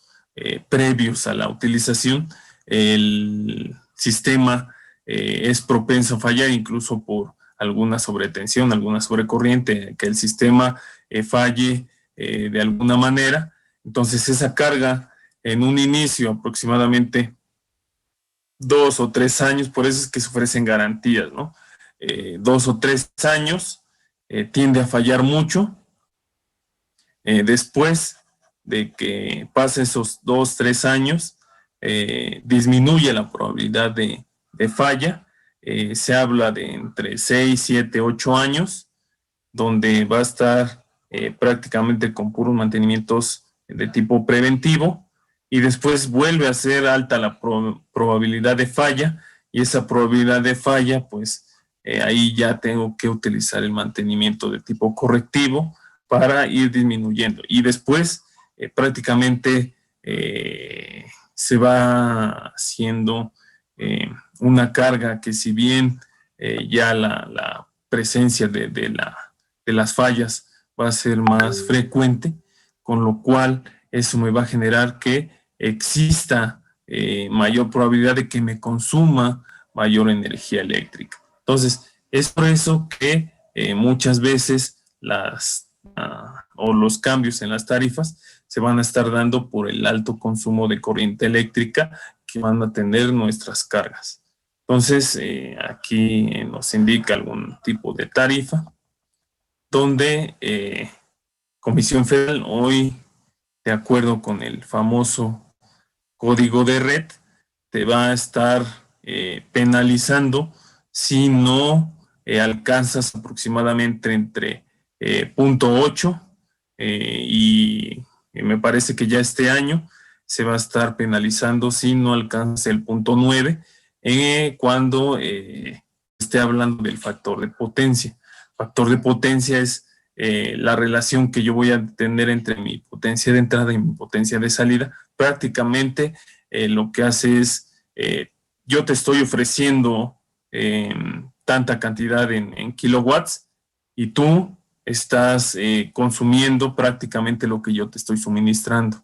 previos a la utilización, el sistema es propenso a fallar, incluso por alguna sobretensión, alguna sobrecorriente, que el sistema falle de alguna manera. Entonces esa carga en un inicio, aproximadamente 2 o 3 años, por eso es que se ofrecen garantías, ¿no? 2 o 3 años tiende a fallar mucho. Después de que pase esos 2, 3 años, disminuye la probabilidad de falla. Se habla de entre 6, 7, 8 años, donde va a estar prácticamente con puros mantenimientos de tipo preventivo, y después vuelve a ser alta la probabilidad de falla, y esa probabilidad de falla, pues ahí ya tengo que utilizar el mantenimiento de tipo correctivo para ir disminuyendo. Y después prácticamente se va haciendo una carga que, si bien ya la presencia de las fallas va a ser más frecuente, con lo cual eso me va a generar que exista mayor probabilidad de que me consuma mayor energía eléctrica. Entonces, es por eso que muchas veces o los cambios en las tarifas se van a estar dando por el alto consumo de corriente eléctrica que van a tener nuestras cargas. Entonces, aquí nos indica algún tipo de tarifa, donde Comisión Federal hoy, de acuerdo con el famoso código de red, te va a estar penalizando si no alcanzas aproximadamente entre 0.8 y me parece que ya este año se va a estar penalizando si no alcanza el 0.9 cuando esté hablando del factor de potencia. Factor de potencia es la relación que yo voy a tener entre mi potencia de entrada y mi potencia de salida. Prácticamente lo que hace es, yo te estoy ofreciendo tanta cantidad en kilowatts, y tú estás consumiendo prácticamente lo que yo te estoy suministrando.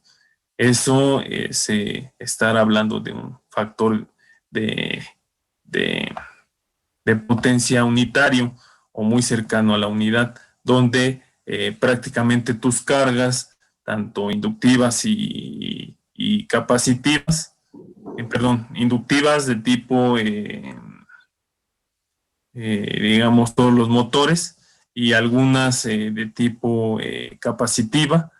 Eso se estará hablando de un factor de potencia unitario o muy cercano a la unidad, donde prácticamente tus cargas, tanto inductivas y capacitivas, inductivas de tipo, digamos, todos los motores, y algunas de tipo capacitiva,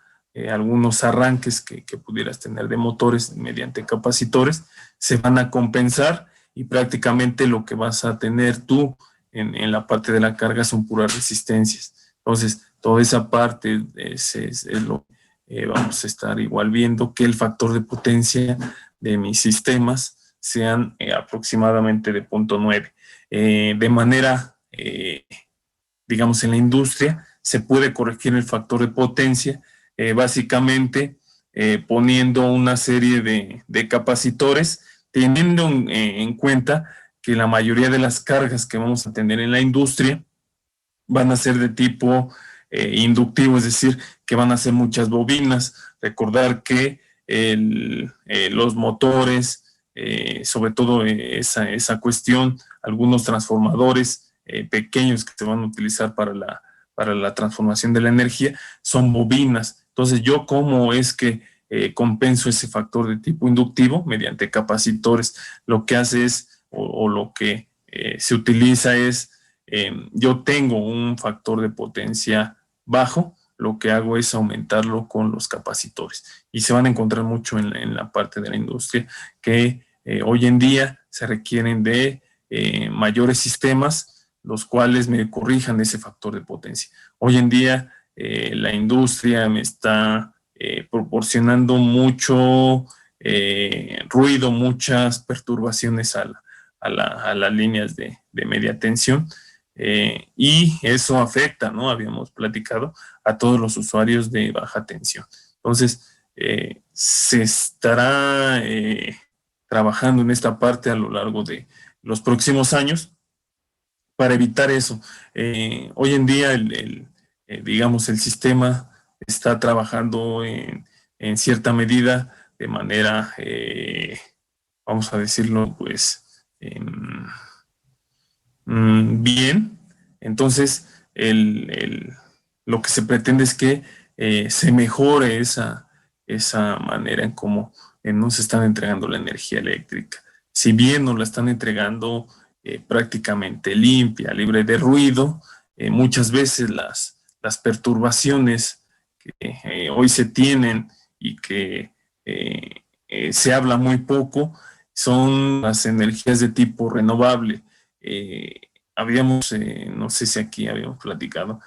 algunos arranques que pudieras tener de motores mediante capacitores, se van a compensar, y prácticamente lo que vas a tener tú en la parte de la carga son puras resistencias. Entonces, toda esa parte es lo que vamos a estar igual viendo, que el factor de potencia de mis sistemas sean aproximadamente de 0.9. De manera, digamos, en la industria se puede corregir el factor de potencia básicamente poniendo una serie de capacitores, teniendo en cuenta que la mayoría de las cargas que vamos a tener en la industria van a ser de tipo inductivo, es decir, que van a ser muchas bobinas. Recordar que los motores, sobre todo esa cuestión, algunos transformadores pequeños que se van a utilizar para la transformación de la energía, son bobinas. Entonces, yo cómo es que compenso ese factor de tipo inductivo mediante capacitores. Lo que hace es, o lo que se utiliza es, yo tengo un factor de potencia bajo, lo que hago es aumentarlo con los capacitores. Y se van a encontrar mucho en la parte de la industria que hoy en día se requieren de mayores sistemas los cuales me corrijan ese factor de potencia. Hoy en día la industria me está proporcionando mucho ruido, muchas perturbaciones a las líneas de media tensión, y eso afecta, ¿no? Habíamos platicado a todos los usuarios de baja tensión. Entonces, se estará trabajando en esta parte a lo largo de los próximos años para evitar eso. Hoy en día, digamos, el sistema está trabajando en cierta medida de manera, vamos a decirlo, pues, bien. Entonces, lo que se pretende es que se mejore esa manera en cómo nos están entregando la energía eléctrica. Si bien nos la están entregando prácticamente limpia, libre de ruido, muchas veces las perturbaciones que hoy se tienen y que se habla muy poco son las energías de tipo renovable. Habíamos, no sé si aquí habíamos platicado,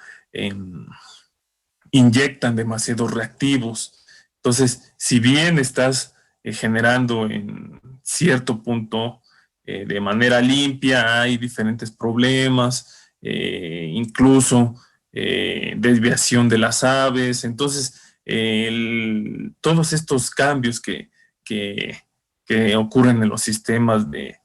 inyectan demasiados reactivos. Entonces, si bien estás generando en cierto punto de manera limpia, hay diferentes problemas, incluso desviación de las aves. Entonces, todos estos cambios que ocurren en los sistemas de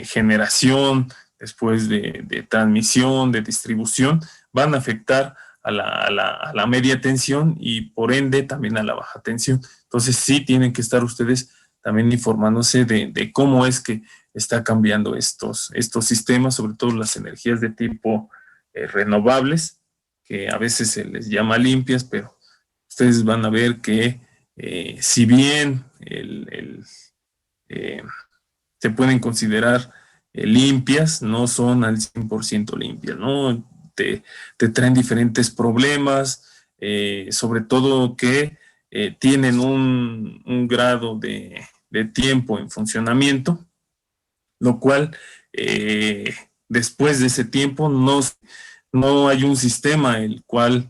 generación, después de transmisión, de distribución, van a afectar a la media tensión y por ende también a la baja tensión. Entonces sí tienen que estar ustedes también informándose de cómo es que está cambiando estos sistemas, sobre todo las energías de tipo renovables, que a veces se les llama limpias, pero ustedes van a ver que si bien se pueden considerar limpias, no son al 100% limpias, ¿no? Te traen diferentes problemas, sobre todo que tienen un grado de tiempo en funcionamiento, lo cual después de ese tiempo no hay un sistema el cual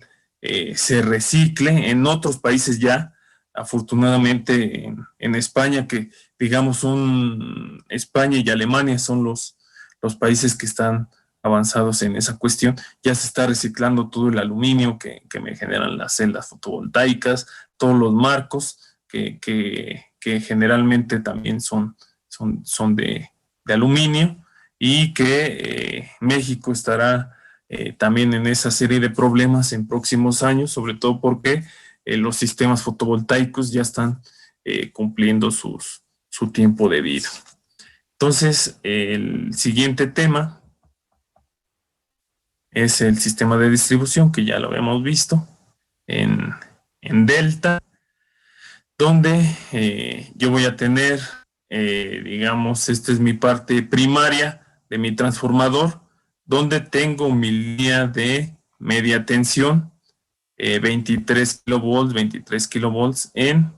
se recicle. En otros países ya, afortunadamente en España, que digamos España y Alemania son los países que están avanzados en esa cuestión, ya se está reciclando todo el aluminio que me generan las celdas fotovoltaicas, todos los marcos que generalmente también son de aluminio, y que México estará también en esa serie de problemas en próximos años, sobre todo porque los sistemas fotovoltaicos ya están cumpliendo su tiempo de vida. Entonces, el siguiente tema es el sistema de distribución, que ya lo habíamos visto en Delta, donde yo voy a tener, digamos, esta es mi parte primaria de mi transformador, donde tengo mi línea de media tensión, 23 kilovolts en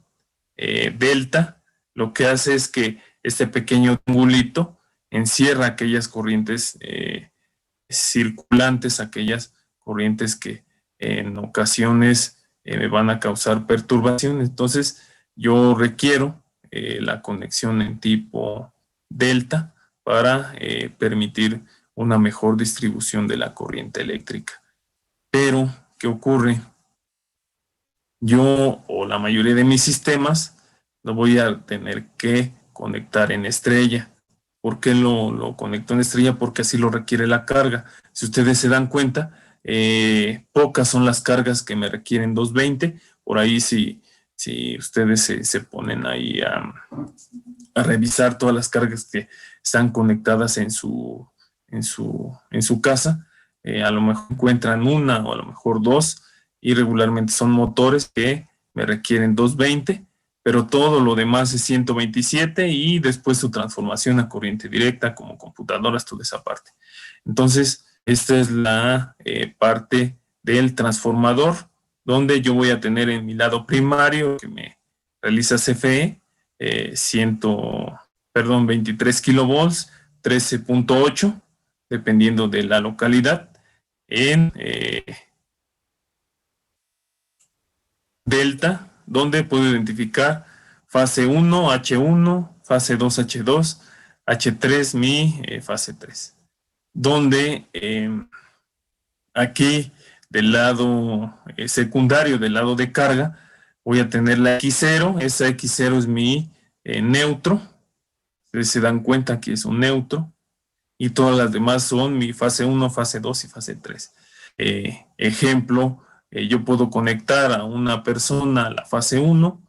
delta. Lo que hace es que este pequeño triangulito encierra aquellas corrientes circulantes, aquellas corrientes que en ocasiones me van a causar perturbación. Entonces yo requiero la conexión en tipo delta para permitir una mejor distribución de la corriente eléctrica. Pero, ¿qué ocurre? Yo o la mayoría de mis sistemas lo voy a tener que conectar en estrella. ¿Por qué lo conecto en estrella? Porque así lo requiere la carga. Si ustedes se dan cuenta, pocas son las cargas que me requieren 220. Por ahí si ustedes se ponen ahí a revisar todas las cargas que están conectadas en su casa, a lo mejor encuentran una o a lo mejor dos, y regularmente son motores que me requieren 220, pero todo lo demás es 127, y después su transformación a corriente directa como computadoras, toda esa parte. Entonces, esta es la parte del transformador, donde yo voy a tener en mi lado primario, que me realiza CFE, 23 kilovolts, 13.8, dependiendo de la localidad, en delta, donde puedo identificar fase 1, H1, fase 2, H2, H3, mi fase 3. Donde aquí del lado secundario, del lado de carga, voy a tener la X0, esa X0 es mi neutro, ustedes se dan cuenta que es un neutro, y todas las demás son mi fase 1, fase 2 y fase 3. Ejemplo, yo puedo conectar a una persona a la fase 1,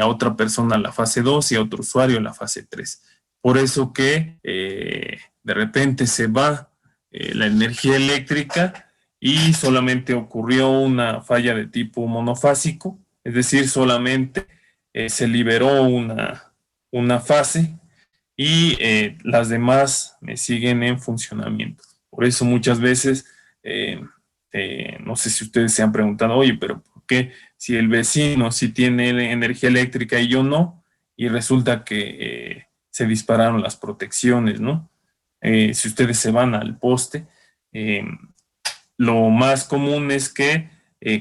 a otra persona a la fase 2 y a otro usuario a la fase 3. Por eso que de repente se va la energía eléctrica y solamente ocurrió una falla de tipo monofásico, es decir, solamente se liberó una fase y las demás me siguen en funcionamiento. Por eso muchas veces, no sé si ustedes se han preguntado, oye, pero ¿por qué si el vecino sí tiene energía eléctrica y yo no? Y resulta que se dispararon las protecciones, ¿no? Si ustedes se van al poste, lo más común es que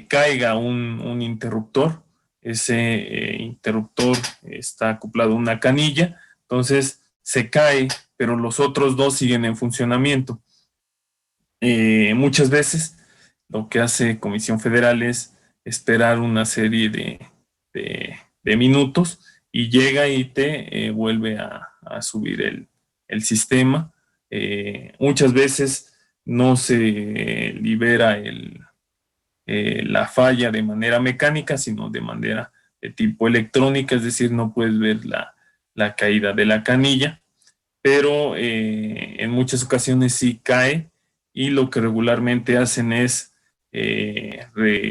caiga un interruptor. Ese interruptor está acoplado a una canilla, entonces se cae, pero los otros dos siguen en funcionamiento. Muchas veces lo que hace Comisión Federal es esperar una serie de minutos y llega y te vuelve a subir el sistema. Muchas veces no se libera la falla de manera mecánica, sino de manera de tipo electrónica, es decir, no puedes ver la caída de la canilla, pero en muchas ocasiones sí cae y lo que regularmente hacen es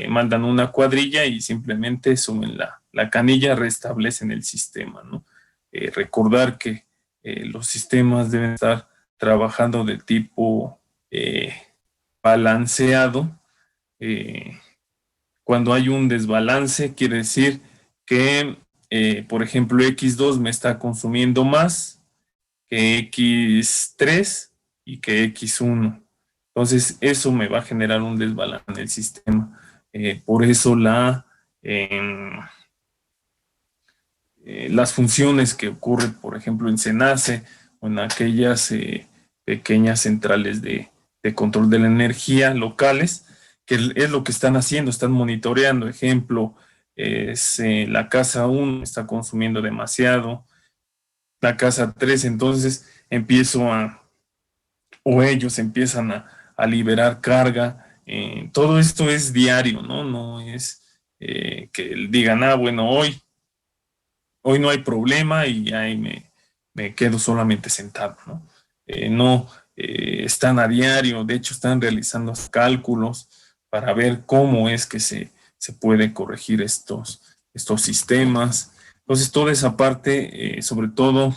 mandan una cuadrilla y simplemente suben la canilla, restablecen el sistema, ¿no? Recordar que los sistemas deben estar trabajando de tipo balanceado. Cuando hay un desbalance, quiere decir que, por ejemplo, X2 me está consumiendo más que X3 y que X1. Entonces, eso me va a generar un desbalance en el sistema. Por eso las funciones que ocurren, por ejemplo, en SENACE o en aquellas pequeñas centrales de control de la energía locales, que es lo que están haciendo, están monitoreando. Ejemplo, la casa 1 está consumiendo demasiado, la casa 3, entonces o ellos empiezan a liberar carga. Todo esto es diario, ¿no? No es que digan, bueno, hoy no hay problema y ahí me quedo solamente sentado, ¿no? No, están a diario, de hecho están realizando cálculos para ver cómo es que se puede corregir estos sistemas. Entonces, toda esa parte, sobre todo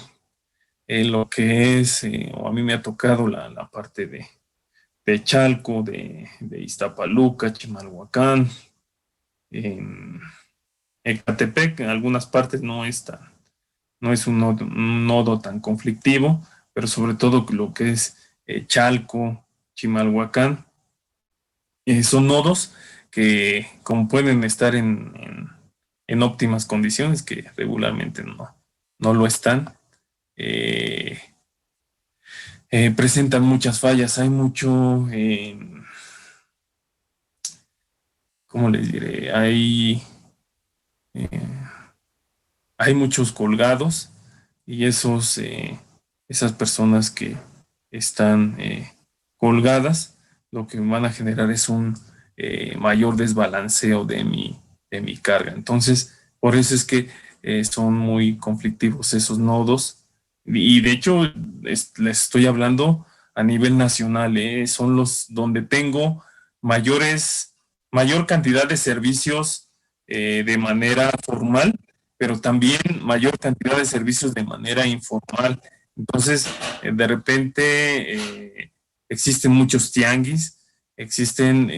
lo que es, o a mí me ha tocado la parte de Chalco, de Iztapaluca, Chimalhuacán, en Ecatepec, en algunas partes no es un nodo tan conflictivo, pero sobre todo lo que es Chalco, Chimalhuacán, son nodos que como pueden estar en óptimas condiciones, que regularmente no lo están, presentan muchas fallas. Hay mucho, ¿cómo les diré? Hay muchos colgados y esas personas que están colgadas, lo que van a generar es un mayor desbalanceo de mi carga. Entonces, por eso es que son muy conflictivos esos nodos. Y de hecho, les estoy hablando a nivel nacional, son los donde tengo mayor cantidad de servicios de manera formal, pero también mayor cantidad de servicios de manera informal. Entonces, de repente existen muchos tianguis, existen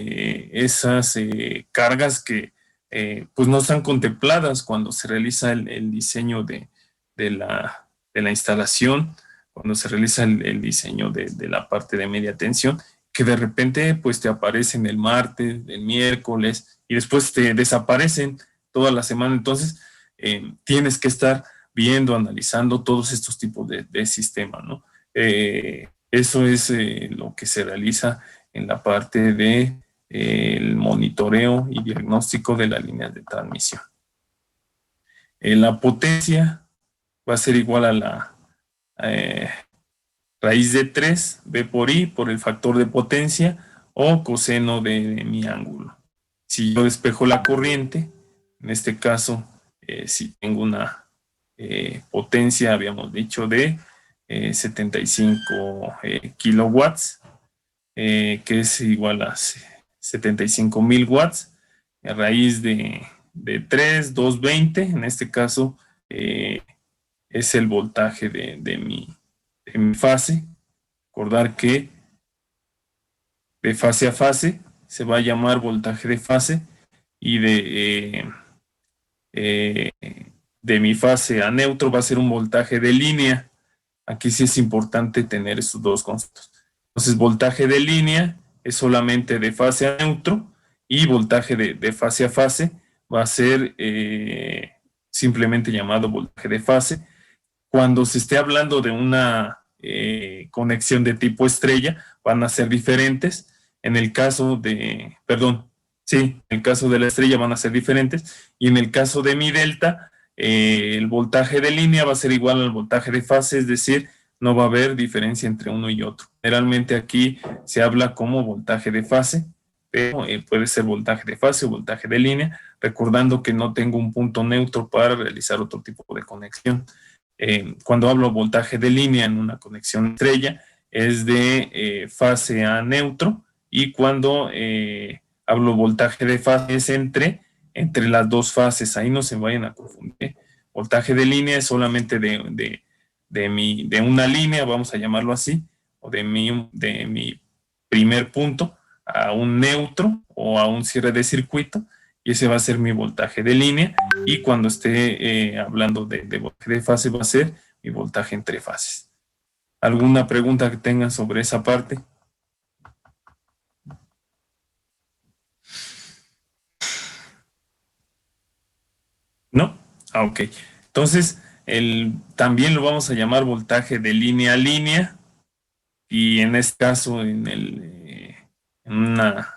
esas cargas que pues no están contempladas cuando se realiza el diseño de la instalación cuando se realiza el diseño de la parte de media tensión, que de repente pues te aparecen el martes, el miércoles, y después te desaparecen toda la semana. Entonces tienes que estar viendo, analizando todos estos tipos de sistemas, ¿no? Eso es lo que se realiza en la parte de el monitoreo y diagnóstico de las líneas de transmisión. La potencia va a ser igual a la raíz de 3, B por I, por el factor de potencia, o coseno de mi ángulo. Si yo despejo la corriente, en este caso, si tengo una potencia, habíamos dicho, de 75 kilowatts, que es igual a 75,000 watts, a raíz de 3, 220, en este caso es el voltaje de mi fase. Recordar que de fase a fase se va a llamar voltaje de fase, y de mi fase a neutro va a ser un voltaje de línea. Aquí sí es importante tener estos dos conceptos. Entonces, voltaje de línea es solamente de fase a neutro, y voltaje de fase a fase va a ser simplemente llamado voltaje de fase. Cuando se esté hablando de una conexión de tipo estrella, van a ser diferentes. En el caso de, perdón, sí, en el caso de la estrella van a ser diferentes, y en el caso de mi delta, el voltaje de línea va a ser igual al voltaje de fase, es decir, no va a haber diferencia entre uno y otro. Generalmente aquí se habla como voltaje de fase, pero puede ser voltaje de fase o voltaje de línea, recordando que no tengo un punto neutro para realizar otro tipo de conexión. Cuando hablo voltaje de línea en una conexión estrella, es de fase a neutro, y cuando hablo voltaje de fase es entre las dos fases. Ahí no se vayan a confundir. Voltaje de línea es solamente de una línea, vamos a llamarlo así, o de mi primer punto a un neutro o a un cierre de circuito, y ese va a ser mi voltaje de línea. Y cuando esté hablando de voltaje de fase, va a ser mi voltaje entre fases. ¿Alguna pregunta que tengan sobre esa parte? ¿No? Ah, ok. Entonces, también lo vamos a llamar voltaje de línea a línea, y en este caso, en una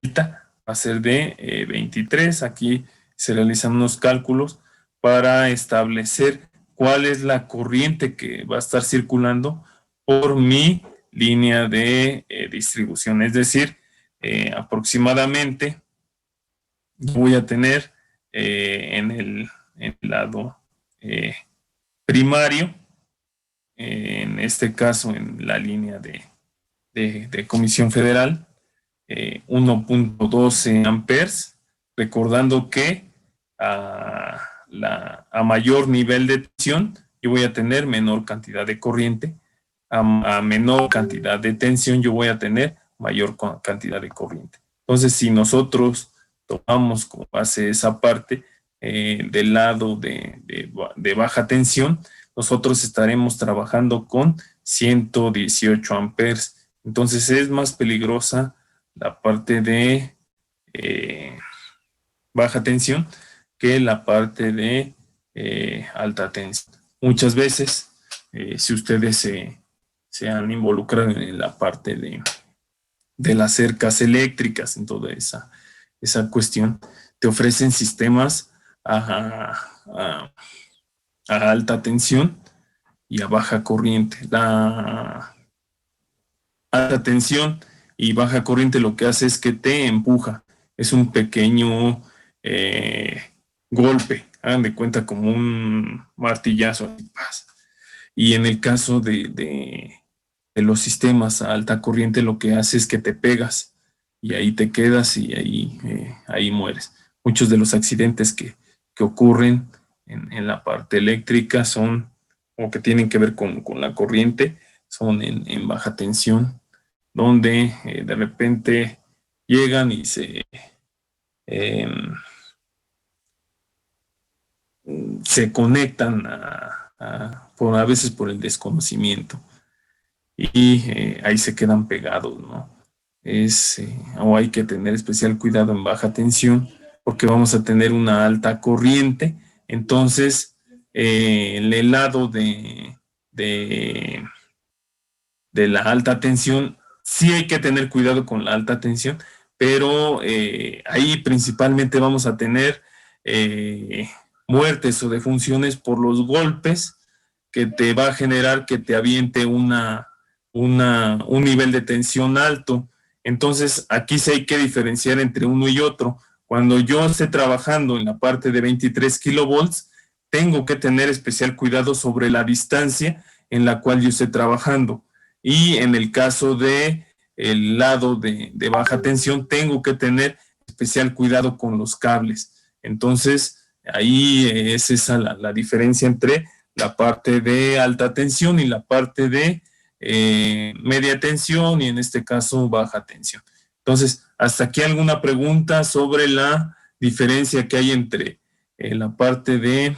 delta, va a ser de 23. Aquí se realizan unos cálculos para establecer cuál es la corriente que va a estar circulando por mi línea de distribución. Es decir, aproximadamente voy a tener en el lado primario, en este caso en la línea de Comisión Federal, 1.12 amperes, recordando que a mayor nivel de tensión yo voy a tener menor cantidad de corriente, a menor cantidad de tensión yo voy a tener mayor cantidad de corriente. Entonces, si nosotros tomamos como base esa parte del lado de baja tensión, nosotros estaremos trabajando con 118 amperes. Entonces es más peligrosa la parte de baja tensión que la parte de alta tensión. Muchas veces, si ustedes se han involucrado en la parte de las cercas eléctricas, en toda esa cuestión, te ofrecen sistemas a alta tensión y a baja corriente. La alta tensión y baja corriente lo que hace es que te empuja. Es un pequeño golpe, hagan de cuenta como un martillazo. Y en el caso de los sistemas a alta corriente, lo que hace es que te pegas y ahí te quedas, y ahí mueres. Muchos de los accidentes que ocurren en la parte eléctrica son, o que tienen que ver con la corriente, son en baja tensión, donde de repente llegan y se conectan a veces por el desconocimiento. Y ahí se quedan pegados, ¿no? O hay que tener especial cuidado en baja tensión porque vamos a tener una alta corriente. Entonces, en el lado de la alta tensión, sí hay que tener cuidado con la alta tensión, pero ahí principalmente vamos a tener muertes o defunciones por los golpes que te va a generar que te aviente un nivel de tensión alto. Entonces, aquí sí hay que diferenciar entre uno y otro. Cuando yo esté trabajando en la parte de 23 kilovolts, tengo que tener especial cuidado sobre la distancia en la cual yo esté trabajando. Y en el caso de el lado de baja tensión, tengo que tener especial cuidado con los cables. Entonces, ahí es esa la diferencia entre la parte de alta tensión y la parte de media tensión y en este caso baja tensión. Entonces, hasta aquí alguna pregunta sobre la diferencia que hay entre la parte de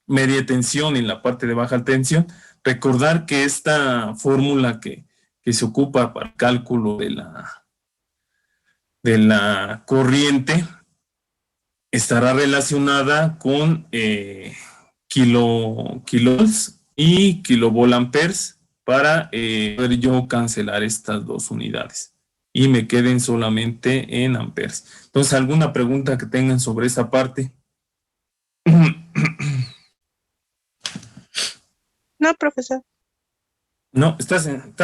media tensión y la parte de baja tensión. Recordar que esta fórmula que se ocupa para el cálculo de la corriente estará relacionada con kilovolts y kilovolamperes para poder yo cancelar estas dos unidades y me queden solamente en amperes. Entonces, ¿alguna pregunta que tengan sobre esa parte? No, profesor. No, está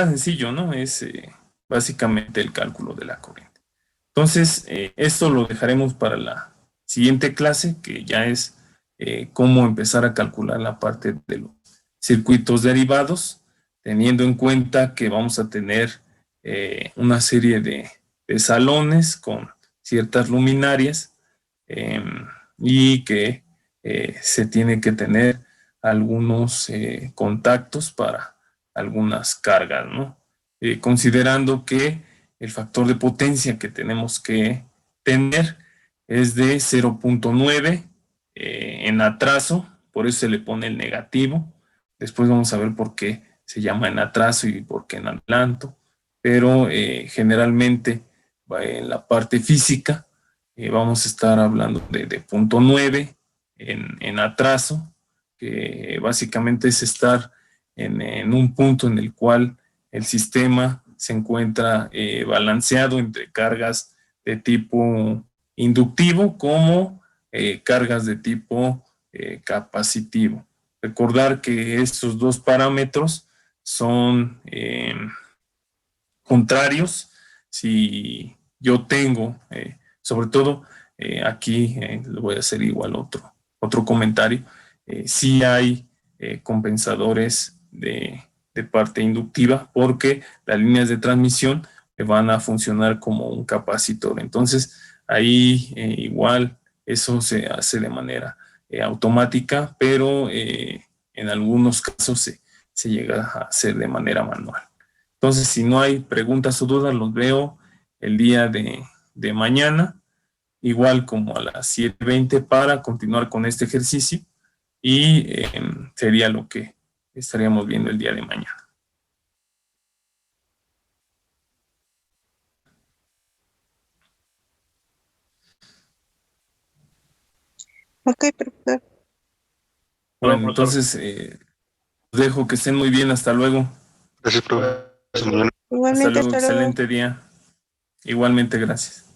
sencillo, ¿no? Es básicamente el cálculo de la corriente. Entonces, esto lo dejaremos para la siguiente clase, que ya es cómo empezar a calcular la parte de los circuitos derivados, teniendo en cuenta que vamos a tener una serie de salones con ciertas luminarias y que se tiene que tener algunos contactos para algunas cargas, ¿no? Considerando que el factor de potencia que tenemos que tener es de 0.9 en atraso, por eso se le pone el negativo. Después vamos a ver por qué se llama en atraso y por qué en adelanto, pero generalmente en la parte física vamos a estar hablando de 0.9 en atraso, que básicamente es estar en un punto en el cual el sistema se encuentra balanceado entre cargas de tipo inductivo como cargas de tipo capacitivo. Recordar que estos dos parámetros son contrarios. Si yo tengo, sobre todo aquí le voy a hacer igual otro comentario, si hay compensadores de parte inductiva porque las líneas de transmisión van a funcionar como un capacitor. Entonces, ahí igual eso se hace de manera automática, pero en algunos casos se llega a hacer de manera manual. Entonces, si no hay preguntas o dudas, los veo el día de mañana, igual como a las 7:20 para continuar con este ejercicio y sería lo que estaríamos viendo el día de mañana. Ok, profesor. Bueno, entonces los dejo, que estén muy bien, hasta luego. Gracias, profe. Hasta mañana. Igualmente, Hasta luego, hasta luego. excelente día. Igualmente, gracias.